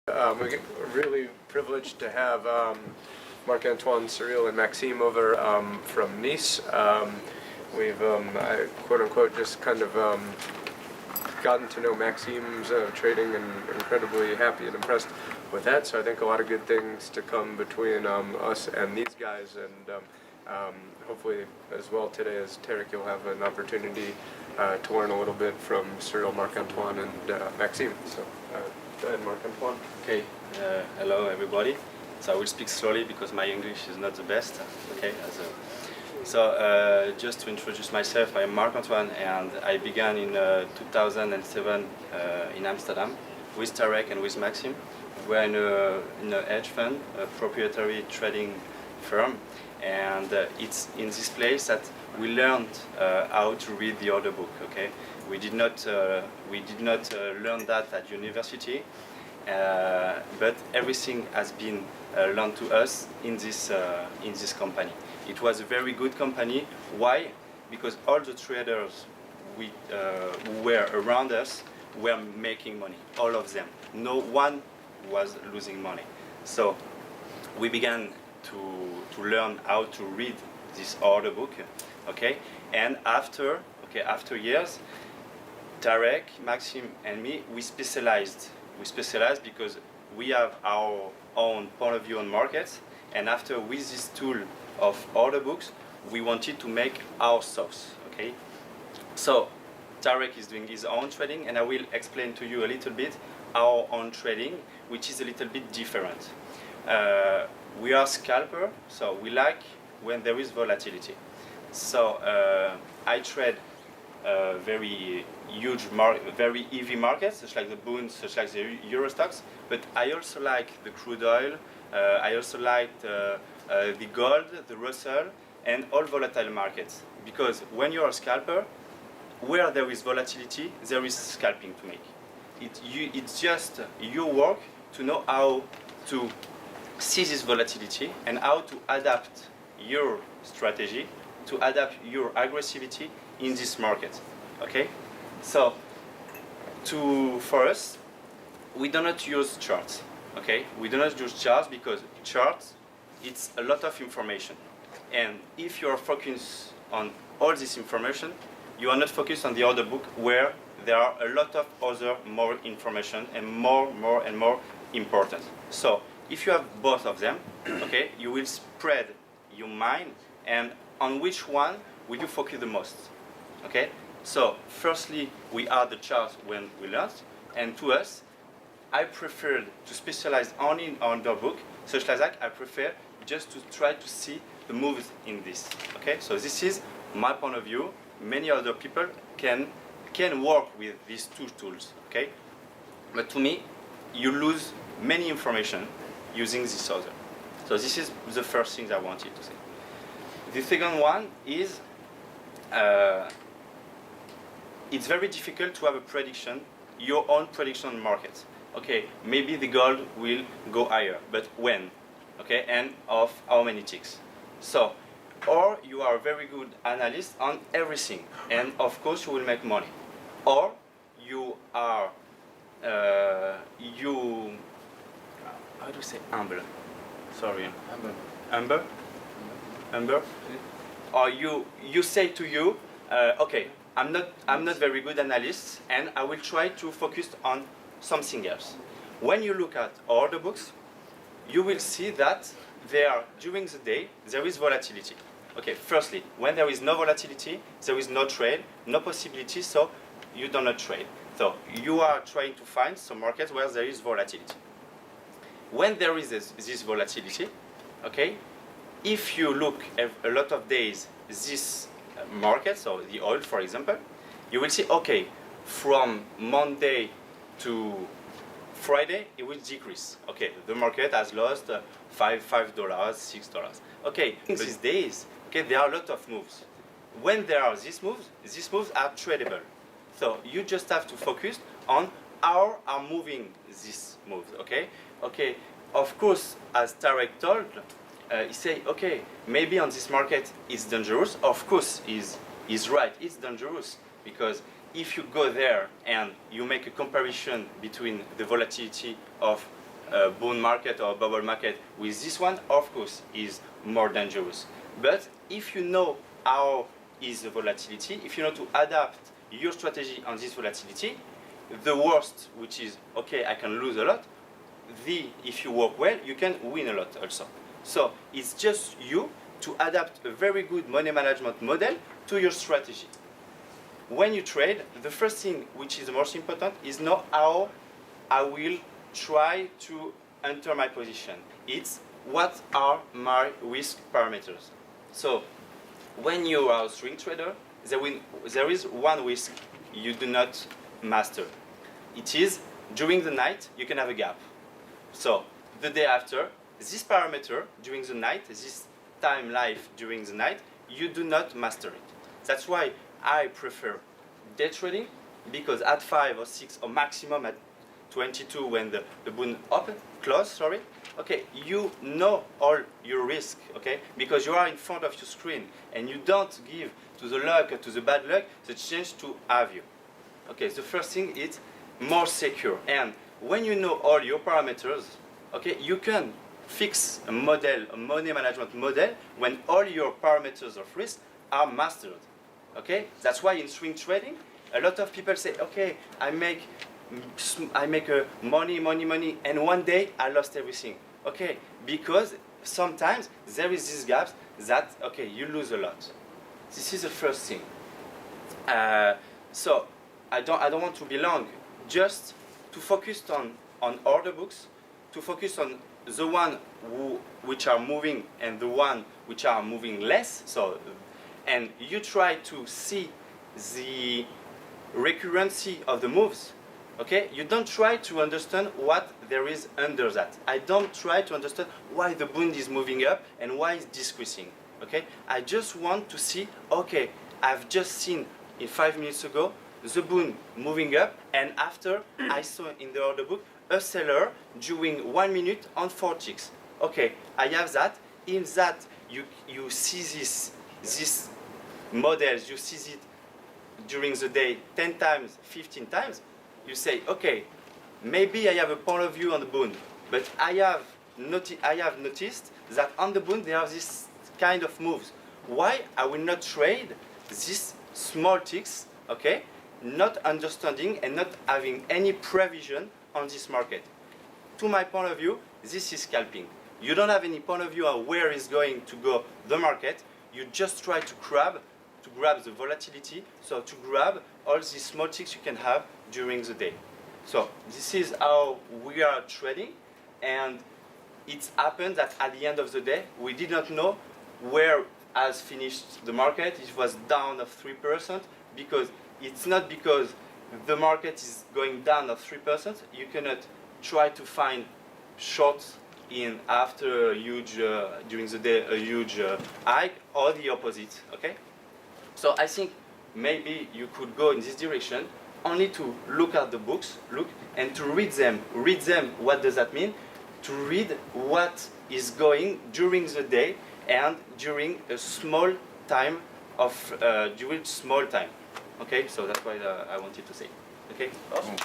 We're really privileged to have Marc-Antoine de Villiers and Maxime over from Nice. We've, quote-unquote, just kind of gotten to know Maxime's trading and incredibly happy and impressed with that. So I think a lot of good things to come between us and these guys. And hopefully as well today as Tarek, you'll have an opportunity to learn a little bit from Cyril, Marc-Antoine, and Maxime. So go ahead, Marc-Antoine. Okay, hello everybody. So I will speak slowly because my English is not the best. Okay, so just to introduce myself, I am Marc-Antoine and I began in 2007 in Amsterdam with Tarek and with Maxime. We're in a hedge fund, a proprietary trading firm, and it's in this place that we learned how to read the order book. Okay, we did not learn that at university, but everything has been learned to us in this company. It was a very good company. Why? Because all the traders who were around us were making money. All of them. No one was losing money. So we began to learn how to read this order book. Okay, and after years, Tarek, Maxime, and me, we specialized. We specialized because we have our own point of view on markets, and after with this tool of order books, we wanted to make our stocks. Okay, so Tarek is doing his own trading, and I will explain to you a little bit our own trading, which is a little bit different. We are scalper, so we like when there is volatility. So I trade very huge, very heavy markets, such like the bonds, such like the Euro stocks. But I also like the crude oil. I also like the gold, the Russell, and all volatile markets. Because when you are a scalper, where there is volatility, there is scalping to make. It's just your work to know how to see this volatility and how to adapt your strategy, to adapt your aggressivity in this market. Okay, so for us, we do not use charts. Okay, we do not use charts because charts, it's a lot of information, and if you are focused on all this information, you are not focused on the order book where there are a lot of other more information and more important. So if you have both of them, okay, you will spread your mind, and on which one will you focus the most? Okay, so firstly, we add the chart when we learn, and to us, I prefer to specialize only in order book, such as that I prefer just to try to see the moves in this. Okay, so this is my point of view. Many other people can work with these two tools. Okay, but to me, you lose many information using this other. So this is the first thing I wanted to say. The second one is it's very difficult to have a prediction, your own prediction on markets. Okay, maybe the gold will go higher, but when? Okay, and of how many ticks? So, or you are a very good analyst on everything, and of course you will make money. Or you are how do you say humble? Sorry, humble. Or you say to you, okay, I'm not very good analyst, and I will try to focus on something else. When you look at order books, you will see that during the day there is volatility. Okay, firstly, when there is no volatility, there is no trade, no possibility, so you do not trade. So you are trying to find some markets where there is volatility. When there is this volatility, okay, if you look at a lot of days this market, so the oil for example, you will see, okay, from Monday to Friday it will decrease. Okay, the market has lost $5, $6. Okay, in these days, okay, there are a lot of moves. When there are these moves are tradable. So you just have to focus on how are moving these moves. Okay, okay. Of course, as Tarek told, he say, okay, maybe on this market it's dangerous. Of course, he's right. It's dangerous because if you go there and you make a comparison between the volatility of a bull market or a bubble market with this one, of course, is more dangerous. But if you know how is the volatility, if you know to adapt your strategy on this volatility, the worst, which is, okay, I can lose a lot, if you work well, you can win a lot also. So it's just you to adapt a very good money management model to your strategy. When you trade, the first thing which is the most important is know how I will try to enter my position. It's what are my risk parameters. So when you are a swing trader, there is one risk you do not master. It is during the night you can have a gap. So the day after, this parameter during the night, this time life during the night, you do not master it. That's why I prefer day trading, because at 5 or 6 or maximum at 22 when the bund close, okay, you know all your risk, okay, because you are in front of your screen and you don't give to the luck or to the bad luck the chance to have you. Okay, the first thing is more secure, and when you know all your parameters, okay, you can fix a model, a money management model, when all your parameters of risk are mastered. Okay, that's why in swing trading, a lot of people say, okay, I make money, and one day I lost everything. Okay, because sometimes there is these gaps that, okay, you lose a lot. This is the first thing. So I don't want to be long. Just to focus on order books, to focus on the one which are moving and the one which are moving less. So, and you try to see the recurrency of the moves. Okay, you don't try to understand what there is under that. I don't try to understand why the bund is moving up and why it's decreasing. Okay, I just want to see, okay, I've just seen in 5 minutes ago the bund moving up, and after I saw in the order book a seller during 1 minute on 4 ticks. Okay, I have that. In that you see this models, you see it during the day 10 times, 15 times. You say, okay, maybe I have a point of view on the bund, but I have noticed that on the bund there are this kind of moves. Why I will not trade these small ticks, okay, not understanding and not having any prevision on this market. To my point of view, this is scalping. You don't have any point of view on where is going to go the market. You just try to grab the volatility, so to grab all these small ticks you can have during the day. So this is how we are trading, and it happened that at the end of the day we did not know where has finished the market. It was down of 3%, because it's not because the market is going down of 3%. You cannot try to find shorts in after a huge during the day a huge hike, or the opposite. Okay, so I think maybe you could go in this direction, only to look at the books, and to read them. Read them. What does that mean? To read what is going during the day and during a small time during small time. Okay, so that's what I wanted to say. Okay. Awesome.